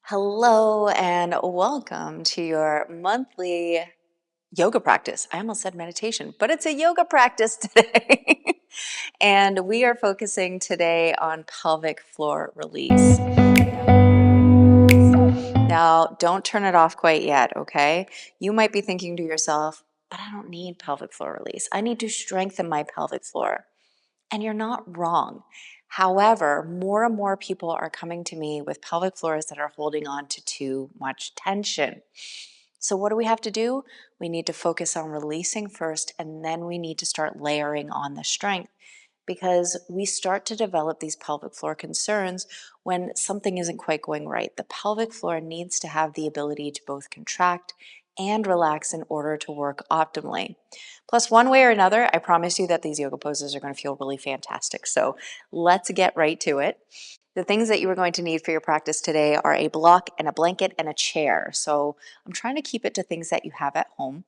Hello and welcome to your monthly yoga practice. I almost said meditation, but it's a yoga practice today. And we are focusing today on pelvic floor release. Now, don't turn it off quite yet, okay? You might be thinking to yourself, but I don't need pelvic floor release. I need to strengthen my pelvic floor. And you're not wrong. However, more and more people are coming to me with pelvic floors that are holding on to too much tension. So, what do we have to do? We need to focus on releasing first, and then we need to start layering on the strength because we start to develop these pelvic floor concerns when something isn't quite going right. The pelvic floor needs to have the ability to both contract and relax in order to work optimally. Plus, one way or another, I promise you that these yoga poses are going to feel really fantastic. So let's get right to it. The things that you are going to need for your practice today are a block and a blanket and a chair. So I'm trying to keep it to things that you have at home.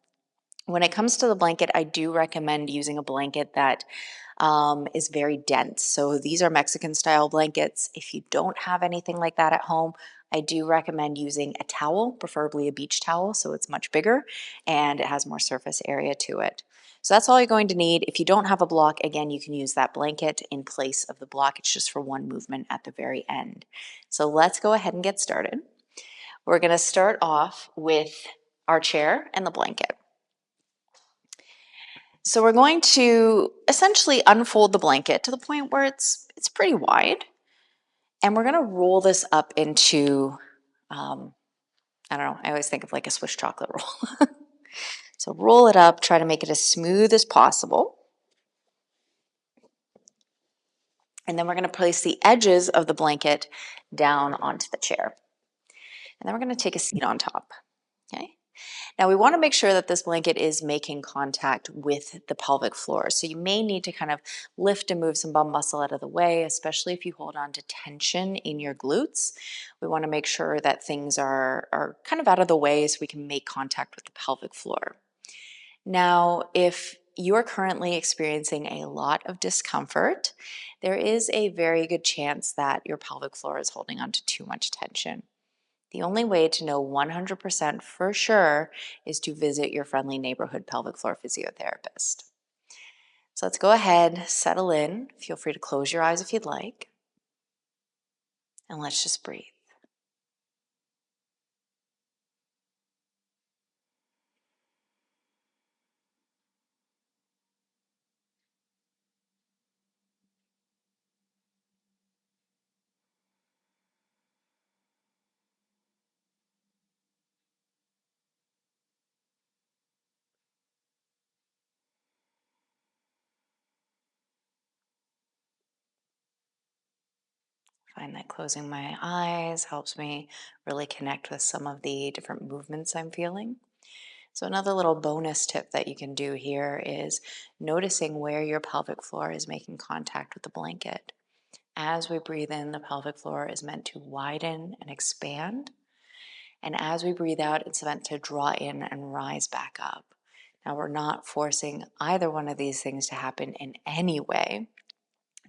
When it comes to the blanket, I do recommend using a blanket that is very dense. So these are Mexican style blankets. If you don't have anything like that at home, I do recommend using a towel, preferably a beach towel, so it's much bigger and it has more surface area to it. So that's all you're going to need. If you don't have a block, again, you can use that blanket in place of the block. It's just for one movement at the very end. So let's go ahead and get started. We're going to start off with our chair and the blanket. So we're going to essentially unfold the blanket to the point where it's pretty wide. And we're going to roll this up into, I don't know, I always think of like a Swiss chocolate roll. So roll it up, try to make it as smooth as possible. And then we're going to place the edges of the blanket down onto the chair. And then we're going to take a seat on top. Okay. Now we want to make sure that this blanket is making contact with the pelvic floor. So you may need to kind of lift and move some bum muscle out of the way, especially if you hold on to tension in your glutes. We want to make sure that things are kind of out of the way so we can make contact with the pelvic floor. Now, if you are currently experiencing a lot of discomfort, there is a very good chance that your pelvic floor is holding on to too much tension. The only way to know 100% for sure is to visit your friendly neighborhood pelvic floor physiotherapist. So let's go ahead, settle in. Feel free to close your eyes if you'd like. And let's just breathe. Find that closing my eyes helps me really connect with some of the different movements I'm feeling. So another little bonus tip that you can do here is noticing where your pelvic floor is making contact with the blanket. As we breathe in, the pelvic floor is meant to widen and expand. And as we breathe out, it's meant to draw in and rise back up. Now, we're not forcing either one of these things to happen in any way.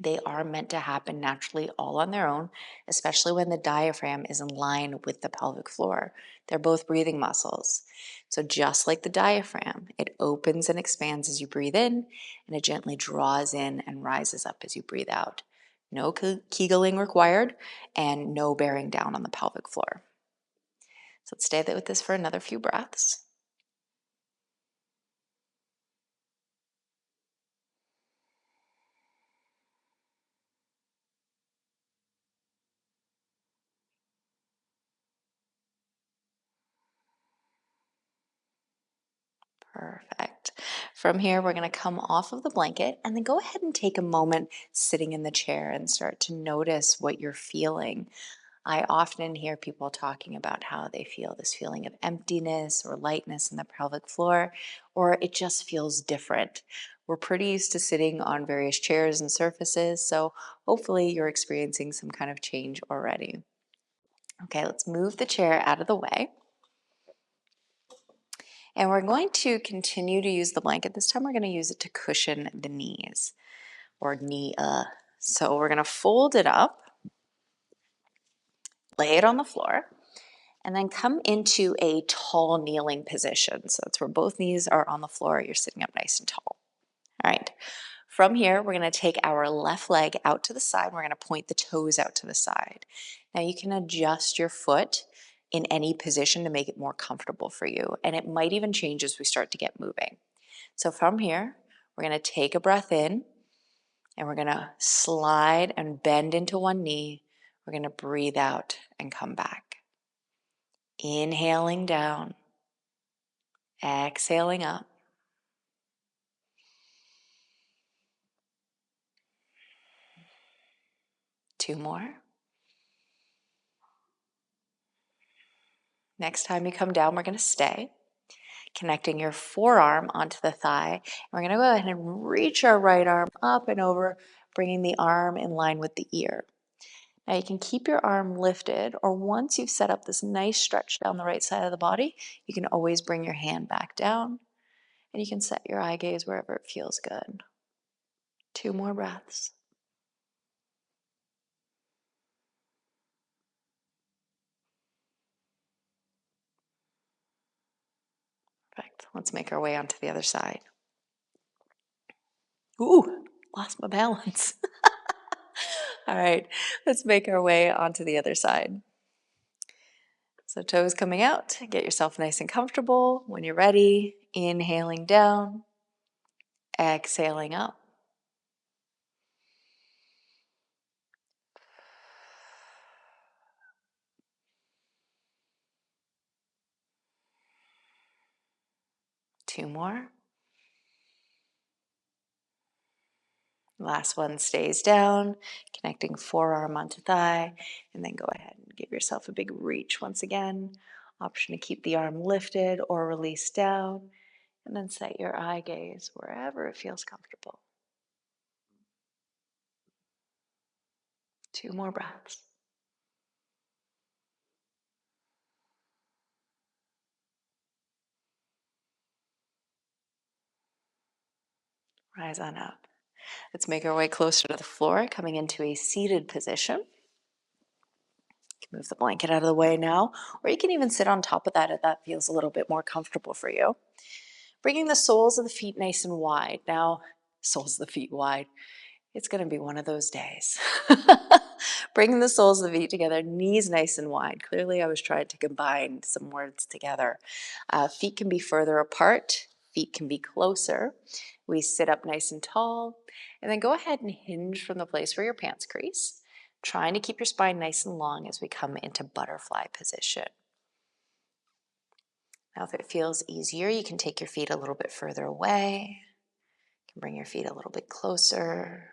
They are meant to happen naturally all on their own, especially when the diaphragm is in line with the pelvic floor. They're both breathing muscles. So just like the diaphragm, it opens and expands as you breathe in, and it gently draws in and rises up as you breathe out. No Kegeling required, and no bearing down on the pelvic floor. So let's stay with this for another few breaths. Perfect. From here, we're going to come off of the blanket and then go ahead and take a moment sitting in the chair and start to notice what you're feeling. I often hear people talking about how they feel this feeling of emptiness or lightness in the pelvic floor, or it just feels different. We're pretty used to sitting on various chairs and surfaces, so hopefully you're experiencing some kind of change already. Okay, let's move the chair out of the way. And we're going to continue to use the blanket. This time we're going to use it to cushion the knees or knee. So we're going to fold it up, lay it on the floor, And then come into a tall kneeling position. So that's where both knees are on the floor. You're sitting up nice and tall. All right. From here, we're going to take our left leg out to the side. We're going to point the toes out to the side. Now you can adjust your foot in any position to make it more comfortable for you. And it might even change as we start to get moving. So from here, we're going to take a breath in and we're going to slide and bend into one knee. We're going to breathe out and come back. Inhaling down, exhaling up. Two more. Next time you come down, we're going to stay, connecting your forearm onto the thigh. We're going to go ahead and reach our right arm up and over, bringing the arm in line with the ear. Now you can keep your arm lifted, or once you've set up this nice stretch down the right side of the body, you can always bring your hand back down, and you can set your eye gaze wherever it feels good. Two more breaths. Perfect. Let's make our way onto the other side. Ooh, lost my balance. All right, let's make our way onto the other side. So toes coming out, get yourself nice and comfortable. When you're ready, inhaling down, exhaling up. Two more. Last one stays down, connecting forearm onto thigh, and then go ahead and give yourself a big reach once again. Option to keep the arm lifted or release down, and then set your eye gaze wherever it feels comfortable. Two more breaths. Rise on up. Let's make our way closer to the floor, coming into a seated position. You can move the blanket out of the way now, or you can even sit on top of that if that feels a little bit more comfortable for you. Bringing the soles of the feet nice and wide. Now, soles of the feet wide. It's going to be one of those days. Bringing the soles of the feet together, knees nice and wide. Clearly, I was trying to combine some words together. Feet can be further apart. Feet can be closer. We sit up nice and tall. And then go ahead and hinge from the place where your pants crease, trying to keep your spine nice and long as we come into butterfly position. Now, if it feels easier, you can take your feet a little bit further away. You can bring your feet a little bit closer.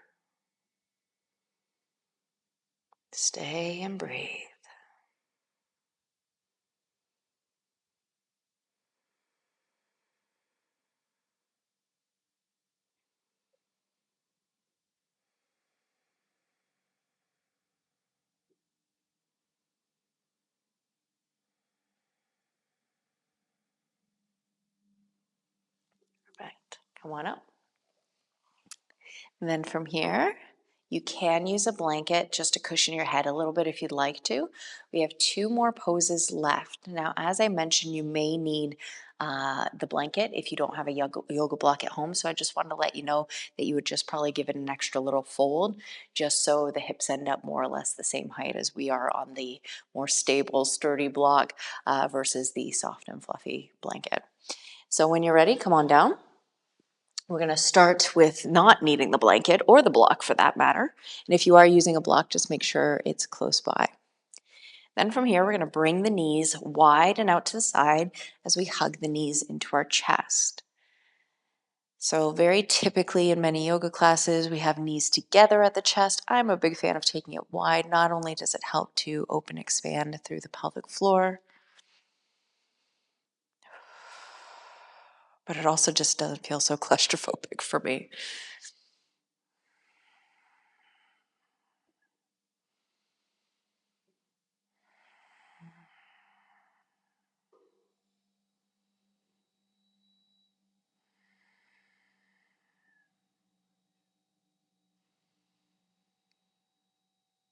Stay and breathe. Perfect. Come on up. And then from here, you can use a blanket just to cushion your head a little bit if you'd like to. We have two more poses left. Now, as I mentioned, you may need the blanket if you don't have a yoga block at home. So I just wanted to let you know that you would just probably give it an extra little fold just so the hips end up more or less the same height as we are on the more stable, sturdy block versus the soft and fluffy blanket. So when you're ready, come on down. We're going to start with not needing the blanket or the block for that matter. And if you are using a block, just make sure it's close by. Then from here, we're going to bring the knees wide and out to the side as we hug the knees into our chest. So very typically in many yoga classes, we have knees together at the chest. I'm a big fan of taking it wide. Not only does it help to open, expand through the pelvic floor, but it also just doesn't feel so claustrophobic for me.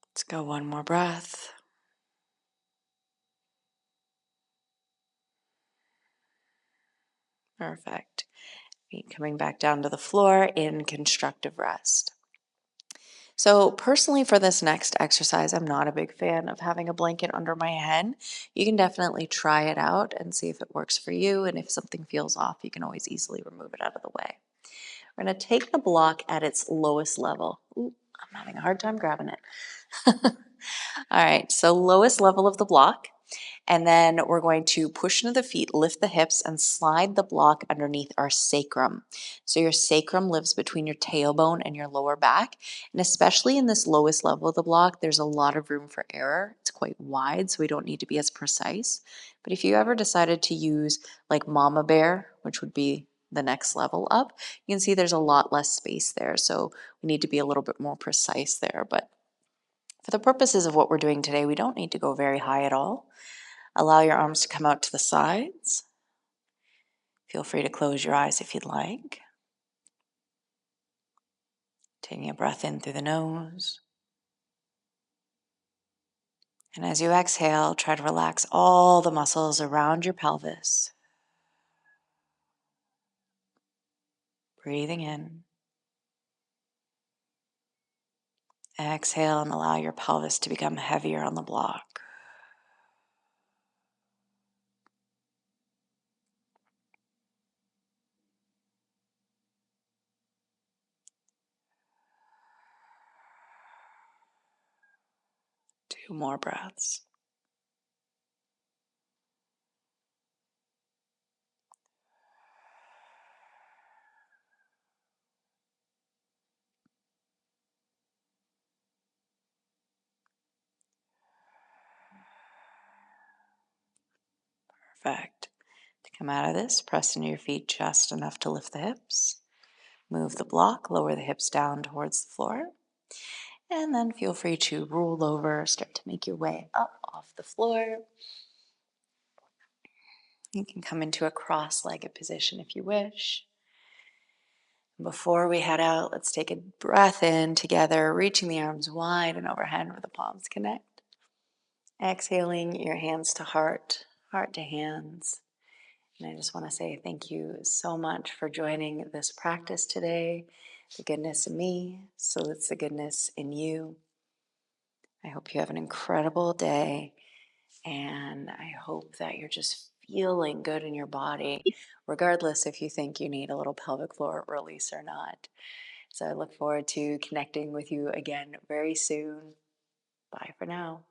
Let's go one more breath. Perfect. Feet coming back down to the floor in constructive rest. So, personally, for this next exercise, I'm not a big fan of having a blanket under my head. You can definitely try it out and see if it works for you. And if something feels off, you can always easily remove it out of the way. We're going to take the block at its lowest level. Ooh, I'm having a hard time grabbing it. All right, so lowest level of the block. And then we're going to push into the feet, lift the hips, and slide the block underneath our sacrum. So your sacrum lives between your tailbone and your lower back. And especially in this lowest level of the block, there's a lot of room for error. It's quite wide, so we don't need to be as precise. But if you ever decided to use like Mama Bear, which would be the next level up, you can see there's a lot less space there. So we need to be a little bit more precise there. But for the purposes of what we're doing today, we don't need to go very high at all. Allow your arms to come out to the sides. Feel free to close your eyes if you'd like. Taking a breath in through the nose. And as you exhale, try to relax all the muscles around your pelvis. Breathing in. Exhale and allow your pelvis to become heavier on the block. Two more breaths. Perfect. To come out of this, press into your feet just enough to lift the hips. Move the block, lower the hips down towards the floor. And then feel free to roll over, start to make your way up off the floor. You can come into a cross-legged position if you wish. Before we head out, let's take a breath in together, reaching the arms wide and overhead where the palms connect. Exhaling your hands to heart, heart to hands. And I just want to say thank you so much for joining this practice today. The goodness in me, so it's the goodness in you. I hope you have an incredible day, and I hope that you're just feeling good in your body, regardless if you think you need a little pelvic floor release or not. So I look forward to connecting with you again very soon. Bye for now.